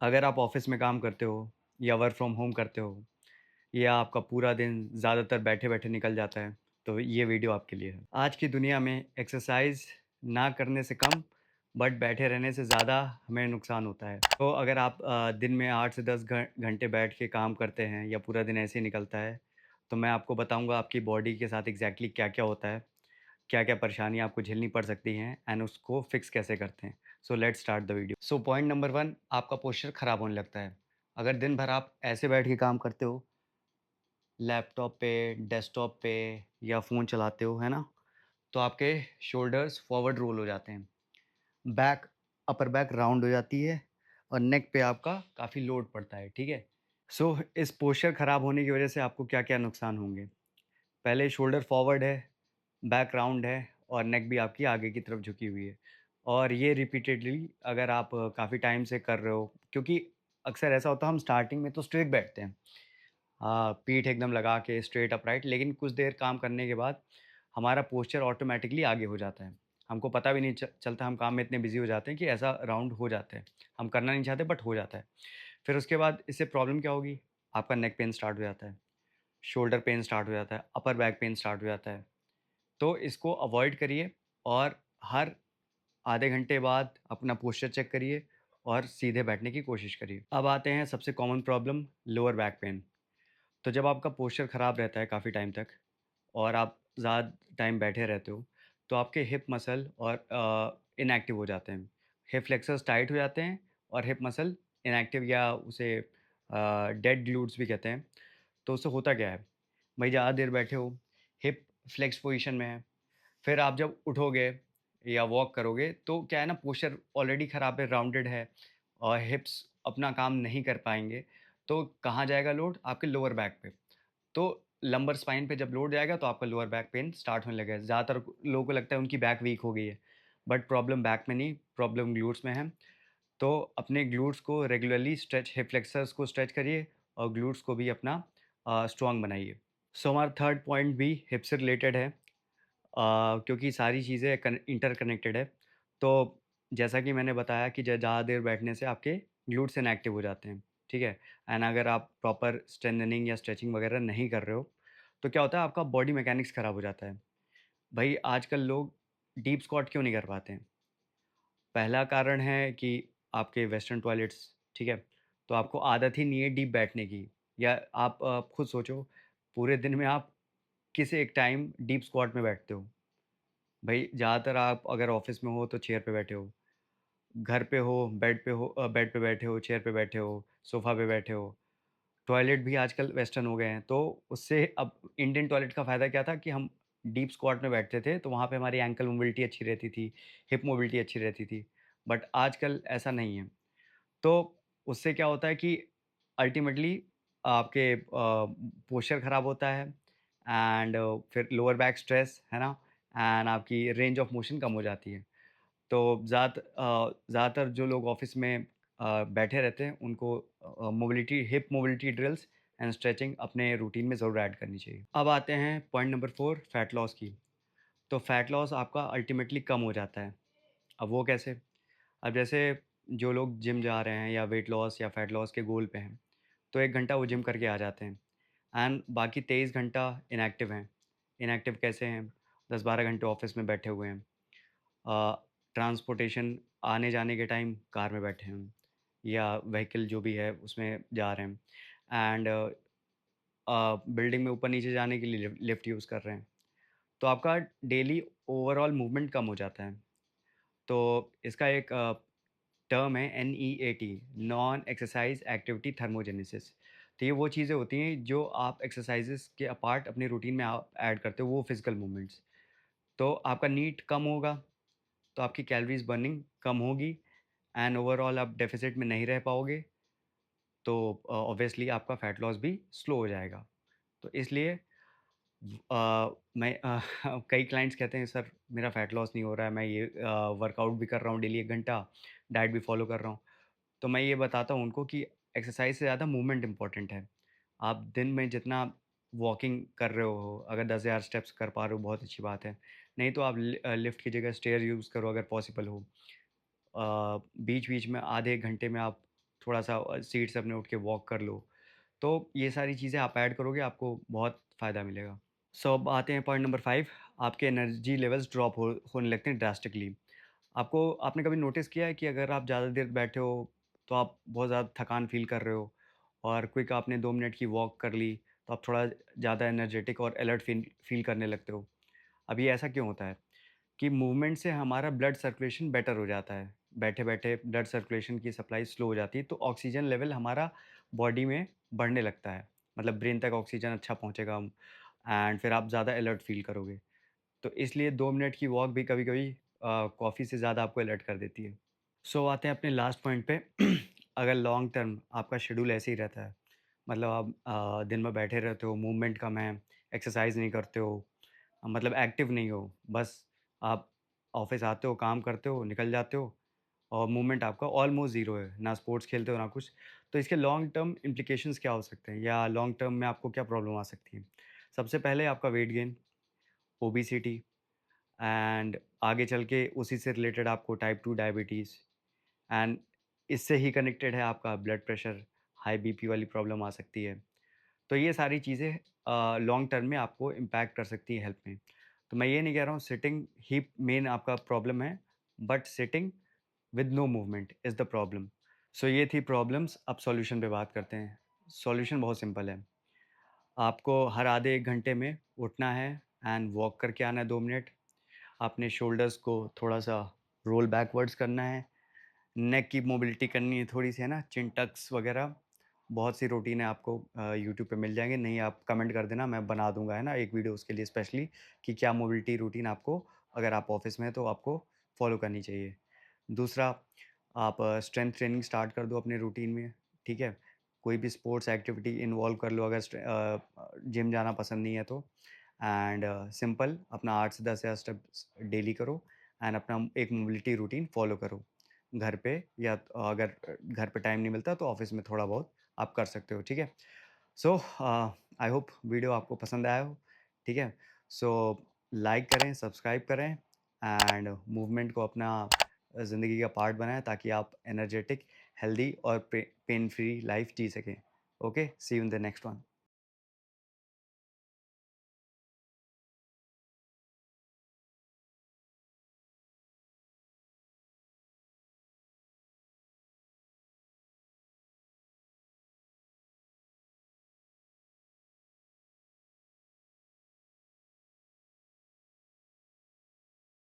अगर आप ऑफ़िस में काम करते हो या वर्क फ्रॉम होम करते हो या आपका पूरा दिन ज़्यादातर बैठे-बैठे निकल जाता है, तो ये वीडियो आपके लिए है। आज की दुनिया में एक्सरसाइज़ ना करने से कम बट बैठे रहने से ज़्यादा हमें नुकसान होता है। तो अगर आप दिन में 8 से 10 घंटे बैठ के काम करते हैं या पूरा दिन ऐसे ही निकलता है, तो मैं आपको बताऊँगा आपकी बॉडी के साथ एग्ज़ैक्टली क्या-क्या होता है, क्या-क्या परेशानियाँ आपको झेलनी पड़ सकती हैं एंड उसको फिक्स कैसे करते हैं। So let's start the video. So point number 1, आपका पोस्चर खराब होने लगता है। अगर दिन भर आप ऐसे बैठ के काम करते हो, लैपटॉप पे, डेस्कटॉप पे या फ़ोन चलाते हो, है ना? तो आपके शोल्डर्स फॉरवर्ड रोल हो जाते हैं। बैक अपर बैक राउंड हो जाती है और नेक पे आपका काफ़ी लोड पड़ता है, ठीक है? सो इस पोस्चर खराब होने की वजह से आपको क्या-क्या नुकसान होंगे? पहले शोल्डर फॉरवर्ड है, बैक राउंड है और नेक भी आपकी आगे की तरफ झुकी हुई है। और ये रिपीटेडली अगर आप काफ़ी टाइम से कर रहे हो, क्योंकि अक्सर ऐसा होता है हम स्टार्टिंग में तो स्ट्रेट बैठते हैं। हाँ, पीठ एकदम लगा के स्ट्रेट अपराइट, लेकिन कुछ देर काम करने के बाद हमारा पोस्चर ऑटोमैटिकली आगे हो जाता है। हमको पता भी नहीं चलता, हम काम में इतने बिज़ी हो जाते हैं कि ऐसा राउंड हो जाता है। हम करना नहीं चाहते बट हो जाता है। फिर उसके बाद इससे प्रॉब्लम क्या होगी? आपका नेक पेन स्टार्ट हो जाता है, शोल्डर पेन स्टार्ट हो जाता है, अपर बैक पेन स्टार्ट हो जाता है। तो इसको अवॉइड करिए और हर आधे घंटे बाद अपना पोस्चर चेक करिए और सीधे बैठने की कोशिश करिए। अब आते हैं सबसे common problem, lower back pain. तो जब आपका पोस्चर ख़राब रहता है काफ़ी टाइम तक और आप ज़्यादा टाइम बैठे रहते हो, तो आपके हिप मसल और इनएक्टिव हो जाते हैं। हिप फ्लेक्सर्स टाइट हो जाते हैं और हिप मसल इनएक्टिव या उसे डेड ग्लूट्स भी कहते हैं। तो उससे होता क्या है? भाई ज़्यादा देर बैठे हो, हिप फ्लेक्स पोज़ीशन में है, फिर आप जब उठोगे या वॉक करोगे तो क्या है ना, पोस्चर ऑलरेडी ख़राब है, राउंडेड है और हिप्स अपना काम नहीं कर पाएँगे, तो कहाँ जाएगा लोड? आपके लोअर बैक पे। तो लंबर स्पाइन पे जब लोड जाएगा तो आपका लोअर बैक पेन स्टार्ट होने लगेगा। ज़्यादातर लोगों को लगता है उनकी बैक वीक हो गई है, बट प्रॉब्लम बैक में नहीं, प्रॉब्लम ग्लूट्स में है। तो अपने ग्लूट्स को रेगुलरली स्ट्रेच, हिप फ्लेक्सर्स को स्ट्रेच करिए और ग्लूट्स को भी अपना स्ट्रॉन्ग बनाइए। सो हमारा थर्ड पॉइंट भी हिप से रिलेटेड है, क्योंकि सारी चीज़ें इंटरकनेक्टेड है। तो जैसा कि मैंने बताया कि ज़्यादा देर बैठने से आपके ग्लूट्स इनएक्टिव हो जाते हैं, ठीक है? एंड अगर आप प्रॉपर स्ट्रेंथनिंग या स्ट्रेचिंग वगैरह नहीं कर रहे हो, तो क्या होता है, आपका बॉडी मैकेनिक्स ख़राब हो जाता है। भाई आजकल लोग डीप स्क्वाट क्यों नहीं कर पाते हैं? पहला कारण है कि आपके वेस्टर्न टॉयलेट्स, ठीक है? तो आपको आदत ही नहीं है डीप बैठने की, या आप खुद सोचो, पूरे दिन में आप किस एक टाइम डीप स्क्वाट में बैठते हो? भई ज़्यादातर आप अगर ऑफ़िस में हो तो चेयर पे बैठे हो, घर पे हो बेड पे बैठे हो, चेयर पे बैठे हो, सोफ़ा पे बैठे हो। टॉयलेट भी आजकल वेस्टर्न हो गए हैं, तो उससे अब इंडियन टॉयलेट का फ़ायदा क्या था कि हम डीप स्क्वाट में बैठते थे, तो वहाँ पे हमारी एंकल मोबिलिटी अच्छी रहती थी, हिप मोबिलिटी अच्छी रहती थी। बट आजकल ऐसा नहीं है। तो उससे क्या होता है कि अल्टीमेटली आपके पोस्चर ख़राब होता है एंड फिर लोअर बैक स्ट्रेस, है ना? एंड आपकी रेंज ऑफ मोशन कम हो जाती है। तो ज़्यादातर जो लोग ऑफ़िस में बैठे रहते हैं उनको mobility, hip mobility drills and stretching अपने रूटीन में ज़रूर ऐड करनी चाहिए। अब आते हैं पॉइंट नंबर 4, फैट लॉस की। तो फैट लॉस आपका अल्टीमेटली कम हो जाता है। अब वो कैसे? अब जैसे जो लोग जिम जा रहे हैं या वेट लॉस या फैट लॉस के गोल पे हैं, तो 1 घंटा वो जिम करके आ जाते हैं एंड बाकी 23 घंटा इनएक्टिव हैं। इनएक्टिव कैसे हैं? 10-12 घंटे ऑफ़िस में बैठे हुए हैं। ट्रांसपोर्टेशन, आने-जाने के टाइम कार में बैठे हैं या व्हीकल जो भी है उसमें जा रहे हैं एंड बिल्डिंग में ऊपर-नीचे जाने के लिए लिफ्ट यूज़ कर रहे हैं। तो आपका डेली ओवरऑल मूवमेंट कम हो जाता है। तो इसका एक टर्म है NEAT, non exercise activity thermogenesis. तो ये वो चीज़ें होती हैं जो आप एक्सरसाइज़ेज़ के अपार्ट अपने रूटीन में आप ऐड करते हो, वो फिज़िकल मूवमेंट्स। तो आपका नीट कम होगा, तो आपकी कैलोरीज़ बर्निंग कम होगी एंड ओवरऑल आप डेफ़िसिट में नहीं रह पाओगे, तो ऑब्वियसली आपका फैट लॉस भी स्लो हो जाएगा। तो इसलिए मैं कई क्लाइंट्स कहते हैं सर मेरा फैट लॉस नहीं हो रहा है, मैं ये वर्कआउट भी कर रहा हूँ डेली 1 घंटा, डाइट भी फ़ॉलो कर रहा हूँ। तो मैं ये बताता हूँ उनको कि एक्सरसाइज़ से ज़्यादा मूवमेंट इम्पोर्टेंट है। आप दिन में जितना वॉकिंग कर रहे हो, अगर 10,000 स्टेप्स कर पा रहे हो बहुत अच्छी बात है। नहीं तो आप लिफ्ट की जगह स्टेयर यूज़ करो अगर पॉसिबल हो। बीच-बीच में आधे 1 घंटे में आप थोड़ा-सा सीट से अपने उठ के वॉक कर लो। तो ये सारी चीज़ें आप ऐड करोगे, आपको बहुत फ़ायदा मिलेगा। सो अब आते हैं पॉइंट नंबर 5। आपके एनर्जी लेवल्स ड्रॉप होने लगते हैं ड्रास्टिकली। आपको आपने कभी नोटिस किया है कि अगर आप ज़्यादा देर बैठे हो, तो आप बहुत ज़्यादा थकान फ़ील कर रहे हो और क्विक आपने 2 मिनट की वॉक कर ली, तो आप थोड़ा ज़्यादा एनर्जेटिक और अलर्ट फ़ील करने लगते हो। अब ये ऐसा क्यों होता है? कि मूवमेंट से हमारा ब्लड सर्कुलेशन बेटर हो जाता है। बैठे-बैठे ब्लड सर्कुलेशन की सप्लाई स्लो हो जाती है, तो ऑक्सीजन लेवल हमारा बॉडी में बढ़ने लगता है। मतलब ब्रेन तक ऑक्सीजन अच्छा पहुँचेगा एंड फिर आप ज़्यादा अलर्ट फ़ील करोगे। तो इसलिए 2 मिनट की वॉक भी कभी-कभी कॉफ़ी से ज़्यादा आपको अलर्ट कर देती है। सो आते हैं अपने लास्ट पॉइंट पे। अगर लॉन्ग टर्म आपका शेड्यूल ऐसे ही रहता है, मतलब आप दिन भर बैठे रहते हो, मूवमेंट कम है, एक्सरसाइज़ नहीं करते हो, मतलब एक्टिव नहीं हो, बस आप ऑफ़िस आते हो, काम करते हो, निकल जाते हो और मूवमेंट आपका ऑलमोस्ट ज़ीरो है, ना स्पोर्ट्स खेलते हो, ना कुछ। तो इसके लॉन्ग टर्म इम्प्लिकेशंस क्या हो सकते हैं या लॉन्ग टर्म में आपको क्या प्रॉब्लम आ सकती है? सबसे पहले आपका वेट गेन, ओबेसिटी एंड आगे चल के उसी से रिलेटेड आपको टाइप 2 डायबिटीज़ एंड इससे ही कनेक्टेड है आपका ब्लड प्रेशर, हाई बीपी वाली प्रॉब्लम आ सकती है। तो ये सारी चीज़ें लॉन्ग टर्म में आपको इम्पैक्ट कर सकती हैं हेल्थ में। तो मैं ये नहीं कह रहा हूँ सिटिंग ही मेन आपका प्रॉब्लम है, but sitting with no movement is the problem. So ये थी प्रॉब्लम्स, अब सॉल्यूशन पे बात करते हैं। सॉल्यूशन बहुत सिंपल है। आपको हर आधे 1 घंटे में उठना है एंड वॉक करके आना है 2 मिनट। अपने शोल्डर्स को थोड़ा-सा रोल बैकवर्ड्स करना है। नेक की मोबिलिटी करनी है थोड़ी-सी, है ना? चिन टक्स वगैरह, बहुत सी रूटीन है आपको यूट्यूब पे मिल जाएँगे, नहीं आप कमेंट कर देना, मैं बना दूँगा, है ना? एक वीडियो उसके लिए स्पेशली कि क्या मोबिलिटी रूटीन आपको अगर आप ऑफ़िस में हैं, तो आपको फ़ॉलो करनी चाहिए। दूसरा, आप स्ट्रेंथ ट्रेनिंग स्टार्ट कर दो अपने रूटीन में, ठीक है? कोई भी स्पोर्ट्स एक्टिविटी इन्वॉल्व कर लो अगर जिम जाना पसंद नहीं है तो। एंड सिंपल अपना 8 से 10,000 स्टेप्स डेली करो एंड अपना एक मोबिलिटी रूटीन फ़ॉलो करो। घर पे या अगर घर पे टाइम नहीं मिलता तो ऑफ़िस में थोड़ा बहुत आप कर सकते हो, ठीक है? सो आई होप वीडियो आपको पसंद आया हो, ठीक है? सो लाइक करें, सब्सक्राइब करें एंड मूवमेंट को अपना ज़िंदगी का पार्ट बनाएँ ताकि आप एनर्जेटिक, हेल्दी और पेन फ्री लाइफ़ जी सकें। Okay, see you in the next one.